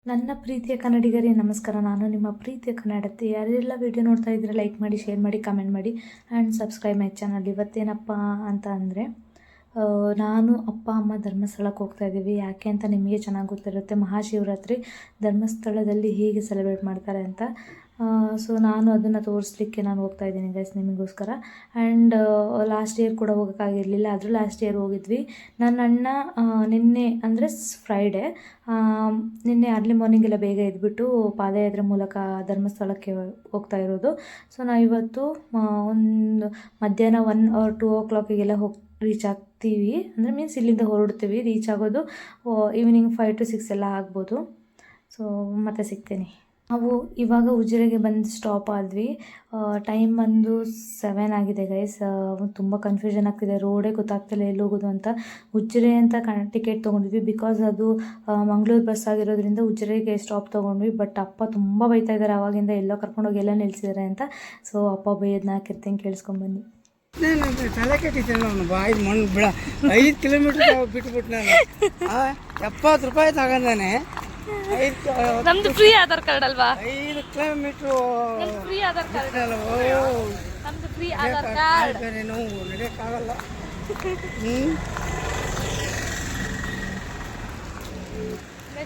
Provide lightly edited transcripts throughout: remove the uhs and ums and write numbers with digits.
ನನ್ನ ಪ್ರೀತಿಯ ಕನ್ನಡಿಗರೇ ನಮಸ್ಕಾರ. ನಾನು ನಿಮ್ಮ ಪ್ರೀತಿಯ ಕನ್ನಡತಿ. ಯಾರೆಲ್ಲ ವಿಡಿಯೋ ನೋಡ್ತಾ ಇದ್ರೆ ಲೈಕ್ ಮಾಡಿ, ಶೇರ್ ಮಾಡಿ, ಕಮೆಂಟ್ ಮಾಡಿ ಆ್ಯಂಡ್ ಸಬ್ಸ್ಕ್ರೈಬ್ ಮೈ ಚಾನಲ್. ಇವತ್ತೇನಪ್ಪ ಅಂತ ಅಂದರೆ ನಾನು ಅಪ್ಪ ಅಮ್ಮ ಧರ್ಮಸ್ಥಳಕ್ಕೆ ಹೋಗ್ತಾ ಇದ್ದೀವಿ. ಯಾಕೆ ಅಂತ ನಿಮಗೆ ಚೆನ್ನಾಗಿ ಗೊತ್ತಿರುತ್ತೆ. ಮಹಾಶಿವರಾತ್ರಿ ಧರ್ಮಸ್ಥಳದಲ್ಲಿ ಹೇಗೆ ಸೆಲೆಬ್ರೇಟ್ ಮಾಡ್ತಾರೆ ಅಂತ. ಸೊ ನಾನು ಅದನ್ನು ತೋರಿಸ್ಲಿಕ್ಕೆ ನಾನು ಹೋಗ್ತಾ ಇದ್ದೀನಿ ಗೈಸ್ ನಿಮಗೋಸ್ಕರ. ಆ್ಯಂಡ್ ಲಾಸ್ಟ್ ಇಯರ್ ಕೂಡ ಹೋಗೋಕ್ಕಾಗಿರಲಿಲ್ಲ, ಆದರೂ ಲಾಸ್ಟ್ ಇಯರ್ ಹೋಗಿದ್ವಿ. ನನ್ನ ಅಣ್ಣ ನಿನ್ನೆ ಅಂದರೆ ಫ್ರೈಡೇ ನಿನ್ನೆ ಅರ್ಲಿ ಮಾರ್ನಿಂಗ್ ಎಲ್ಲ ಬೇಗ ಎದ್ಬಿಟ್ಟು ಪಾದಯಾತ್ರೆ ಮೂಲಕ ಧರ್ಮಸ್ಥಳಕ್ಕೆ ಹೋಗ್ತಾ ಇರೋದು. ಸೊ ನಾವು ಇವತ್ತು ಒಂದು ಮಧ್ಯಾಹ್ನ 1 or 2 o'clock ರೀಚ್ ಆಗ್ತೀವಿ. ಅಂದರೆ ಮೀನ್ಸ್ ಇಲ್ಲಿಂದ ಹೊರಡ್ತೀವಿ. ರೀಚ್ ಆಗೋದು ಈವ್ನಿಂಗ್ 5 to 6 ಎಲ್ಲ ಆಗ್ಬೋದು. ಸೊ ಮತ್ತೆ ಸಿಗ್ತೀನಿ. ನಾವು ಇವಾಗ ಉಜಿರೆಗೆ ಬಂದು ಸ್ಟಾಪ್ ಆದ್ವಿ. ಟೈಮ್ ಬಂದು 7 ಆಗಿದೆ ಗೈಸ್. ತುಂಬ ಕನ್ಫ್ಯೂಷನ್ ಆಗ್ತಿದೆ, ರೋಡೇ ಗೊತ್ತಾಗ್ತಿಲ್ಲ ಎಲ್ಲಿ ಹೋಗೋದು ಅಂತ. ಉಜಿರೆ ಅಂತ ಟಿಕೆಟ್ ತೊಗೊಂಡಿದ್ವಿ, ಬಿಕಾಸ್ ಅದು ಮಂಗಳೂರು ಬಸ್ ಆಗಿರೋದ್ರಿಂದ ಉಜಿರೆಗೆ ಸ್ಟಾಪ್ ತೊಗೊಂಡ್ವಿ. ಬಟ್ ಅಪ್ಪ ತುಂಬ ಬೈತಾ ಇದ್ದಾರೆ ಆವಾಗಿಂದ, ಎಲ್ಲೋ ಕರ್ಕೊಂಡೋಗಿ ಎಲ್ಲ ನಿಲ್ಸಿದ್ದಾರೆ ಅಂತ. ಸೊ ಅಪ್ಪ ಬೈಯೋದನ್ನ ಹಾಕಿರ್ತೀನಿ, ಕೇಳಿಸ್ಕೊಂಬನ್ನಿ. ತಲೆ ಕೆಟ್ಟಿದ್ದೆ ನಾನು, ಬಾಯಿ ಮಣ್ಣು ಬಿಡ 5 ಕಿಲೋಮೀಟರ್ ಬಿಟ್ಬಿಟ್ಟು ನಾನು 70 ರೂಪಾಯಿ ತಗೊಂಡಾನೆ. ನಮ್ದು ಫ್ರೀ ಆಧಾರ್ ಕಾರ್ಡ್ ಅಲ್ವಾ? 5 ಕಿಲೋಮೀಟ್ರು ಫ್ರೀ ಆಧಾರ್ ಕಾರ್ಡ್. ನಮ್ದು ಫ್ರೀ ಆಧಾರ್ ಕಾರ್ಡ್. ನಾವು ನಡೆಯೋಕ್ಕಾಗಲ್ಲ.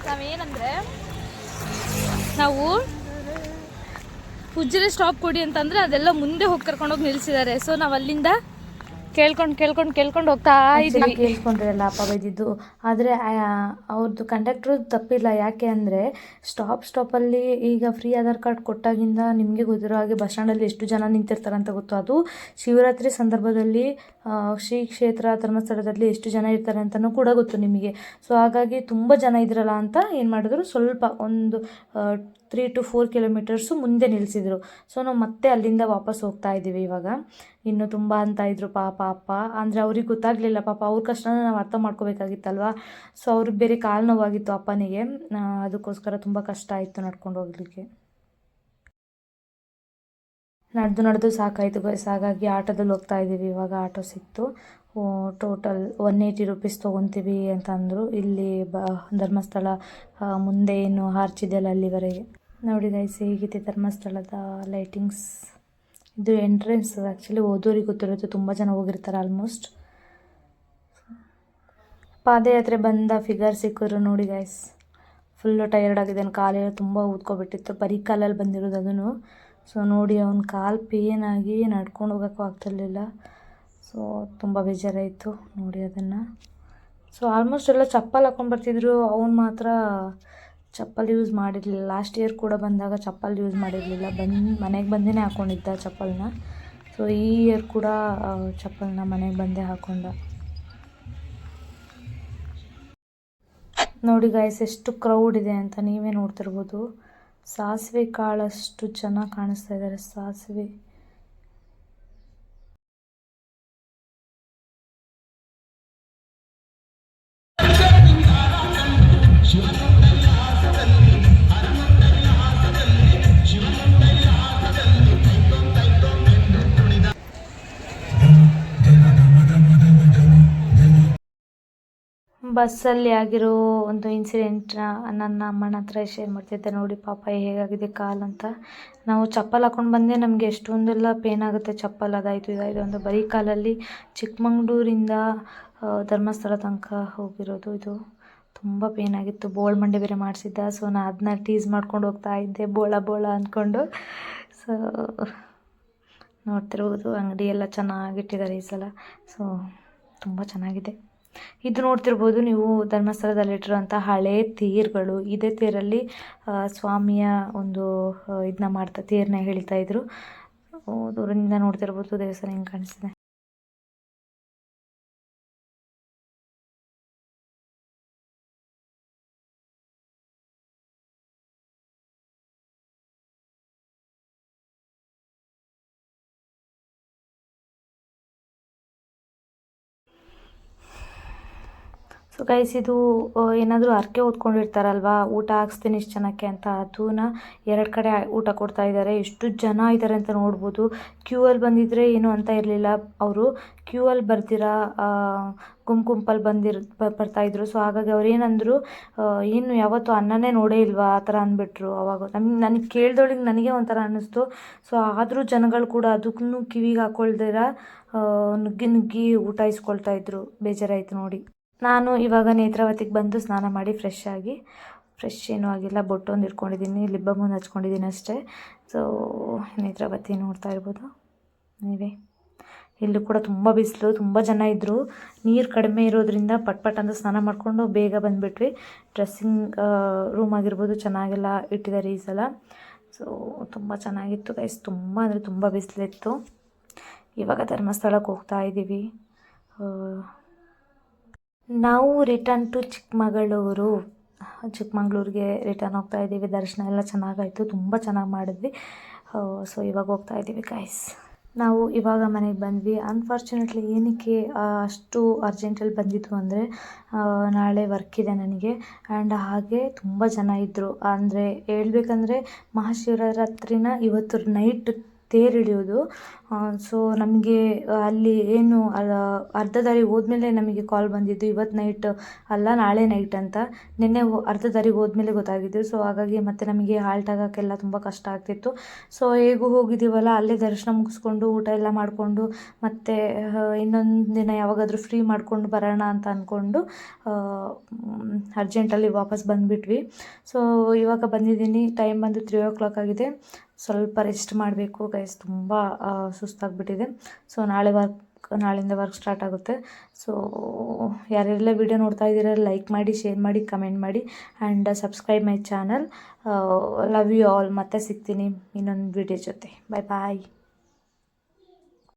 ನಾವೇನಂದ್ರೆ ನಾವು ಉಜ್ಜಿರೆ ಸ್ಟಾಪ್ ಕೊಡಿ ಅಂತಂದ್ರೆ ಅದೆಲ್ಲ ಮುಂದೆ ಹೋಗಿ ಕರ್ಕೊಂಡೋಗಿ ನಿಲ್ಸಿದ್ದಾರೆ. ಸೊ ನಾವು ಅಲ್ಲಿಂದ ಕೇಳ್ಕೊಂಡು ಹೋಗ್ತಾ ಇದ್ದೀವಿ. ಕೇಳ್ಕೊಂಡ್ರಲ್ಲ ಅಪ್ಪ ಬೈದಿದ್ದು. ಆದರೆ ಅವ್ರದ್ದು ಕಂಡಕ್ಟ್ರು ತಪ್ಪಿಲ್ಲ. ಯಾಕೆ ಅಂದರೆ ಸ್ಟಾಪಲ್ಲಿ ಈಗ ಫ್ರೀ ಆಧಾರ್ ಕಾರ್ಡ್ ಕೊಟ್ಟಾಗಿಂದ ನಿಮಗೆ ಗೊತ್ತಿರೋ ಹಾಗೆ ಬಸ್ ಸ್ಟ್ಯಾಂಡಲ್ಲಿ ಎಷ್ಟು ಜನ ನಿಂತಿರ್ತಾರೆ ಅಂತ ಗೊತ್ತು. ಅದು ಶಿವರಾತ್ರಿ ಸಂದರ್ಭದಲ್ಲಿ ಶ್ರೀ ಕ್ಷೇತ್ರ ಧರ್ಮಸ್ಥಳದಲ್ಲಿ ಎಷ್ಟು ಜನ ಇರ್ತಾರೆ ಅಂತಲೂ ಕೂಡ ಗೊತ್ತು ನಿಮಗೆ. ಸೊ ಹಾಗಾಗಿ ತುಂಬ ಜನ ಇದ್ರಲ್ಲ ಅಂತ ಏನು ಮಾಡಿದ್ರು, ಸ್ವಲ್ಪ ಒಂದು 3 to 4 ಕಿಲೋಮೀಟರ್ಸು ಮುಂದೆ ನಿಲ್ಲಿಸಿದ್ರು. ಸೊ ನಾವು ಮತ್ತೆ ಅಲ್ಲಿಂದ ವಾಪಸ್ ಹೋಗ್ತಾ ಇದ್ದೀವಿ ಇವಾಗ. ಇನ್ನು ತುಂಬ ಅಂತ ಇದ್ರು ಪಾಪ ಅಪ್ಪ. ಅಂದರೆ ಅವ್ರಿಗೆ ಗೊತ್ತಾಗಲಿಲ್ಲ ಪಾಪ, ಅವ್ರ ಕಷ್ಟನ ನಾವು ಅರ್ಥ ಮಾಡ್ಕೋಬೇಕಾಗಿತ್ತಲ್ವ. ಸೊ ಅವ್ರಿಗೆ ಬೇರೆ ಕಾಲು ನೋವಾಗಿತ್ತು ಅಪ್ಪನಿಗೆ, ಅದಕ್ಕೋಸ್ಕರ ತುಂಬ ಕಷ್ಟ ಆಯಿತು ನಡ್ಕೊಂಡು ಹೋಗ್ಲಿಕ್ಕೆ. ನಡೆದು ಸಾಕಾಯಿತು ಗೈಸ್. ಹಾಗಾಗಿ ಆಟೋದಲ್ಲಿ ಹೋಗ್ತಾ ಇದ್ದೀವಿ. ಇವಾಗ ಆಟೋ ಸಿಕ್ತು. ಟೋಟಲ್ 180 ರೂಪೀಸ್ ತೊಗೊತೀವಿ ಅಂತ ಅಂದರು. ಇಲ್ಲಿ ಧರ್ಮಸ್ಥಳ ಮುಂದೆ ಏನು ಆರ್ಚಿದೆಯಲ್ಲ ಅಲ್ಲಿವರೆಗೆ. ನೋಡಿ ಗೈಸ್ ಹೇಗಿದೆ ಧರ್ಮಸ್ಥಳದ ಲೈಟಿಂಗ್ಸ್. ಇದು ಎಂಟ್ರೆನ್ಸ್. ಆ್ಯಕ್ಚುಲಿ ಓದೋರಿಗೆ ಗೊತ್ತಿರುತ್ತೆ, ತುಂಬ ಜನ ಹೋಗಿರ್ತಾರೆ ಆಲ್ಮೋಸ್ಟ್. ಪಾದಯಾತ್ರೆ ಬಂದ ಫಿಗರ್ ಸಿಕ್ಕಿದ್ರು ನೋಡಿ ಗೈಸ್. ಫುಲ್ಲು ಟಯರ್ಡ್ ಆಗಿದೆ, ಕಾಲೆಲ್ಲ ತುಂಬ ಊದ್ಕೊಬಿಟ್ಟಿತ್ತು. ಬರೀ ಕಾಲಲ್ಲಿ ಬಂದಿರೋದು ಅದನ್ನು. ಸೊ ನೋಡಿ ಅವ್ನ ಕಾಲು ಪೇನ್ ಆಗಿ ನಡ್ಕೊಂಡು ಹೋಗೋಕ್ಕೂ ಆಗ್ತಿರ್ಲಿಲ್ಲ. ಸೊ ತುಂಬ ಬೇಜಾರಾಯಿತು ನೋಡಿ ಅದನ್ನು. ಸೊ ಆಲ್ಮೋಸ್ಟ್ ಎಲ್ಲ ಚಪ್ಪಲ್ ಹಾಕ್ಕೊಂಡು ಬರ್ತಿದ್ರು, ಅವ್ನು ಮಾತ್ರ ಚಪ್ಪಲ್ ಯೂಸ್ ಮಾಡಿರಲಿಲ್ಲ. ಲಾಸ್ಟ್ ಇಯರ್ ಕೂಡ ಬಂದಾಗ ಚಪ್ಪಲ್ ಯೂಸ್ ಮಾಡಿರಲಿಲ್ಲ, ಮನೆಗೆ ಬಂದೇ ಹಾಕ್ಕೊಂಡಿದ್ದ ಚಪ್ಪಲನ್ನ. ಸೊ ಈ ಇಯರ್ ಕೂಡ ಚಪ್ಪಲನ್ನ ಮನೆಗೆ ಬಂದೇ ಹಾಕ್ಕೊಂಡ. ನೋಡಿ ಗಾಯ್ಸ್ ಎಷ್ಟು ಕ್ರೌಡ್ ಇದೆ ಅಂತ ನೀವೇ ನೋಡ್ತಿರ್ಬೋದು. ಸಾಸಿವೆ ಕಾಳಷ್ಟು ಜನ ಕಾಣಿಸ್ತಾ ಇದ್ದಾರೆ. ಸಾಸಿವೆ ಬಸ್ಸಲ್ಲಿ ಆಗಿರೋ ಒಂದು ಇನ್ಸಿಡೆಂಟ್ನ ನನ್ನ ಅಮ್ಮನ ಹತ್ರ ಶೇರ್ ಮಾಡ್ತಿದ್ದೆ. ನೋಡಿ ಪಾಪ ಹೇಗಾಗಿದೆ ಕಾಲಂತ. ನಾವು ಚಪ್ಪಲ್ ಹಾಕ್ಕೊಂಡು ಬಂದೆ, ನಮಗೆ ಎಷ್ಟೊಂದೆಲ್ಲ ಪೇನ್ ಆಗುತ್ತೆ ಚಪ್ಪಲ್ ಅದಾಯಿತು ಇದಾಯಿತು ಅಂತ. ಬರೀ ಕಾಲಲ್ಲಿ ಚಿಕ್ಕಮಂಗ್ಳೂರಿಂದ ಧರ್ಮಸ್ಥಳ ತನಕ ಹೋಗಿರೋದು. ಇದು ತುಂಬ ಪೇನ್ ಆಗಿತ್ತು. ಬೋಳ್ ಮಂಡೆ ಬೇರೆ ಮಾಡಿಸಿದ್ದ. ಸೊ ನಾನು ಅದನ್ನ ಟೀಸ್ ಮಾಡ್ಕೊಂಡು ಹೋಗ್ತಾ ಇದ್ದೆ, ಬೋಳ ಅಂದ್ಕೊಂಡು. ಸೊ ನೋಡ್ತಿರ್ಬೋದು ಅಂಗಡಿ ಎಲ್ಲ ಚೆನ್ನಾಗಿಟ್ಟಿದ್ದಾರೆ ಈ ಸಲ. ಸೊ ತುಂಬ ಚೆನ್ನಾಗಿದೆ. ಇದು ನೋಡ್ತಿರ್ಬೋದು ನೀವು ಧರ್ಮಸ್ಥಳದಲ್ಲಿಟ್ಟಿರುವಂಥ ಹಳೆ ತೇರುಗಳು. ಇದೇ ತೇರಲ್ಲಿ ಸ್ವಾಮಿಯ ಒಂದು ಇದನ್ನ ತೇರನ್ನ ಹೇಳ್ತಾ ಇದ್ರು. ದೂರದಿಂದ ನೋಡ್ತಿರ್ಬೋದು ದೇವಸ್ಥಾನ ಹೆಂಗೆ ಕಾಣಿಸ್ತಿದೆ. ಸೊ ಗೈಸ್ ಇದು ಏನಾದರೂ ಹರಕೆ ಹೊತ್ಕೊಂಡಿರ್ತಾರಲ್ವಾ, ಊಟ ಹಾಕ್ಸ್ತೀನಿ ಇಷ್ಟು ಜನಕ್ಕೆ ಅಂತ, ಅದನ್ನ 2 ಕಡೆ ಊಟ ಕೊಡ್ತಾ ಇದ್ದಾರೆ. ಎಷ್ಟು ಜನ ಇದ್ದಾರೆ ಅಂತ ನೋಡ್ಬೋದು. ಕ್ಯೂ ಅಲ್ಲಿ ಬಂದಿದ್ರೆ ಏನು ಅಂತ ಇರಲಿಲ್ಲ, ಅವರು ಕ್ಯೂ ಅಲ್ಲಿ ಬರ್ದಿರ ಗುಂಪಲ್ಲಿ ಬರ್ತಾಯಿದ್ರು. ಸೊ ಹಾಗಾಗಿ ಅವ್ರು ಏನಂದರು, ಏನು ಯಾವತ್ತೂ ಅನ್ನನೇ ನೋಡೇ ಇಲ್ವಾ ಆ ಥರ ಅಂದ್ಬಿಟ್ರು. ಅವಾಗ ನನಗೆ ಕೇಳ್ದೊಳಗೆ ನನಗೆ ಒಂಥರ ಅನ್ನಿಸ್ತು. ಸೊ ಆದರೂ ಜನಗಳು ಕೂಡ ಅದಕ್ಕೂ ಕಿವಿಗೆ ಹಾಕ್ಕೊಳ್ದಿರ ನುಗ್ಗಿ ಊಟ ಇಸ್ಕೊಳ್ತಾ ಇದ್ರು. ಬೇಜಾರಾಯಿತು ನೋಡಿ. ನಾನು ಇವಾಗ ನೇತ್ರಾವತಿಗೆ ಬಂದು ಸ್ನಾನ ಮಾಡಿ ಫ್ರೆಶ್ ಏನೂ ಆಗಿಲ್ಲ, ಬೊಟ್ಟೊಂದು ಇಟ್ಕೊಂಡಿದ್ದೀನಿ, ಲಿಪ್ ಬಾಮ್ ಒಂದು ಹಚ್ಕೊಂಡಿದ್ದೀನಿ ಅಷ್ಟೇ. ಸೊ ನೇತ್ರಾವತಿ ನೋಡ್ತಾ ಇರ್ಬೋದು ನೀವೇ. ಇಲ್ಲೂ ಕೂಡ ತುಂಬ ಬಿಸಿಲು, ತುಂಬ ಜನ ಇದ್ದರು. ನೀರು ಕಡಿಮೆ ಇರೋದ್ರಿಂದ ಪಟ್ ಅಂತ ಸ್ನಾನ ಮಾಡಿಕೊಂಡು ಬೇಗ ಬಂದುಬಿಟ್ವಿ. ಡ್ರೆಸ್ಸಿಂಗ್ ರೂಮ್ ಆಗಿರ್ಬೋದು ಚೆನ್ನಾಗೆಲ್ಲ ಇಟ್ಟಿದ್ದಾರೆ ಈ ಸಲ. ಸೊ ತುಂಬ ಚೆನ್ನಾಗಿತ್ತು ಗೈಸ್, ತುಂಬ ಅಂದರೆ ತುಂಬ ಬಿಸಿಲಿತ್ತು. ಇವಾಗ ಧರ್ಮಸ್ಥಳಕ್ಕೆ ಹೋಗ್ತಾ ಇದ್ದೀವಿ. ನಾವು ರಿಟರ್ನ್ ಟು ಚಿಕ್ಕಮಗಳೂರಿಗೆ ರಿಟರ್ನ್ ಹೋಗ್ತಾ ಇದ್ದೀವಿ. ದರ್ಶನ ಎಲ್ಲ ಚೆನ್ನಾಗಾಯಿತು, ತುಂಬ ಚೆನ್ನಾಗಿ ಮಾಡಿದ್ವಿ. ಸೊ ಇವಾಗ ಹೋಗ್ತಾ ಇದ್ದೀವಿ ಗೈಸ್. ನಾವು ಇವಾಗ ಮನೆಗೆ ಬಂದ್ವಿ. ಅನ್ಫಾರ್ಚುನೇಟ್ಲಿ ಏನಕ್ಕೆ ಅಷ್ಟು ಅರ್ಜೆಂಟಲ್ಲಿ ಬಂದಿದ್ದು ಅಂದರೆ, ನಾಳೆ ವರ್ಕ್ ಇದೆ ನನಗೆ. ಆ್ಯಂಡ್ ಹಾಗೆ ತುಂಬ ಜನ ಇದ್ದರು. ಅಂದರೆ ಹೇಳ್ಬೇಕಂದ್ರೆ ಮಹಾಶಿವರಾತ್ರಿನ ಇವತ್ತು ನೈಟ್ ತೇರು ಹಿಡಿಯೋದು. ಸೊ ನಮಗೆ ಅಲ್ಲಿ ಏನು ಅರ್ಧ ದಾರಿ ಹೋದ್ಮೇಲೆ ನಮಗೆ ಕಾಲ್ ಬಂದಿದ್ದು, ಇವತ್ತು ನೈಟ್ ಅಲ್ಲ ನಾಳೆ ನೈಟ್ ಅಂತ. ನಿನ್ನೆ ಅರ್ಧ ದಾರಿಗೆ ಹೋದ್ಮೇಲೆ ಗೊತ್ತಾಗಿದ್ದು. ಸೊ ಹಾಗಾಗಿ ಮತ್ತೆ ನಮಗೆ ಹಾಲ್ಟ್ ಆಗೋಕ್ಕೆಲ್ಲ ತುಂಬ ಕಷ್ಟ ಆಗ್ತಿತ್ತು. ಸೊ ಹೇಗೂ ಹೋಗಿದ್ದೀವಲ್ಲ, ಅಲ್ಲೇ ದರ್ಶನ ಮುಗಿಸ್ಕೊಂಡು ಊಟ ಎಲ್ಲ ಮಾಡಿಕೊಂಡು ಮತ್ತೆ ಇನ್ನೊಂದು ದಿನ ಯಾವಾಗಾದರೂ ಫ್ರೀ ಮಾಡ್ಕೊಂಡು ಬರೋಣ ಅಂತ ಅಂದ್ಕೊಂಡು ಅರ್ಜೆಂಟಲ್ಲಿ ವಾಪಸ್ ಬಂದುಬಿಟ್ವಿ. ಸೊ ಇವಾಗ ಬಂದಿದ್ದೀನಿ, ಟೈಮ್ ಬಂದು 3 o'clock ಆಗಿದೆ. ಸ್ವಲ್ಪ ರೆಸ್ಟ್ ಮಾಡಬೇಕು ಗೈಸ್, ತುಂಬ ಸುಸ್ತಾಗಿಬಿಟ್ಟಿದೆ. ಸೊ ನಾಳೆಯಿಂದ ವರ್ಕ್ ಸ್ಟಾರ್ಟ್ ಆಗುತ್ತೆ. ಸೊ ಯಾರೆಲ್ಲ ವಿಡಿಯೋ ನೋಡ್ತಾ ಇದ್ದೀರ ಲೈಕ್ ಮಾಡಿ, ಶೇರ್ ಮಾಡಿ, ಕಮೆಂಟ್ ಮಾಡಿ and subscribe my channel. Love you all. ಮತ್ತೆ ಸಿಗ್ತೀನಿ ಇನ್ನೊಂದು ವಿಡಿಯೋ ಜೊತೆ. ಬಾಯ್.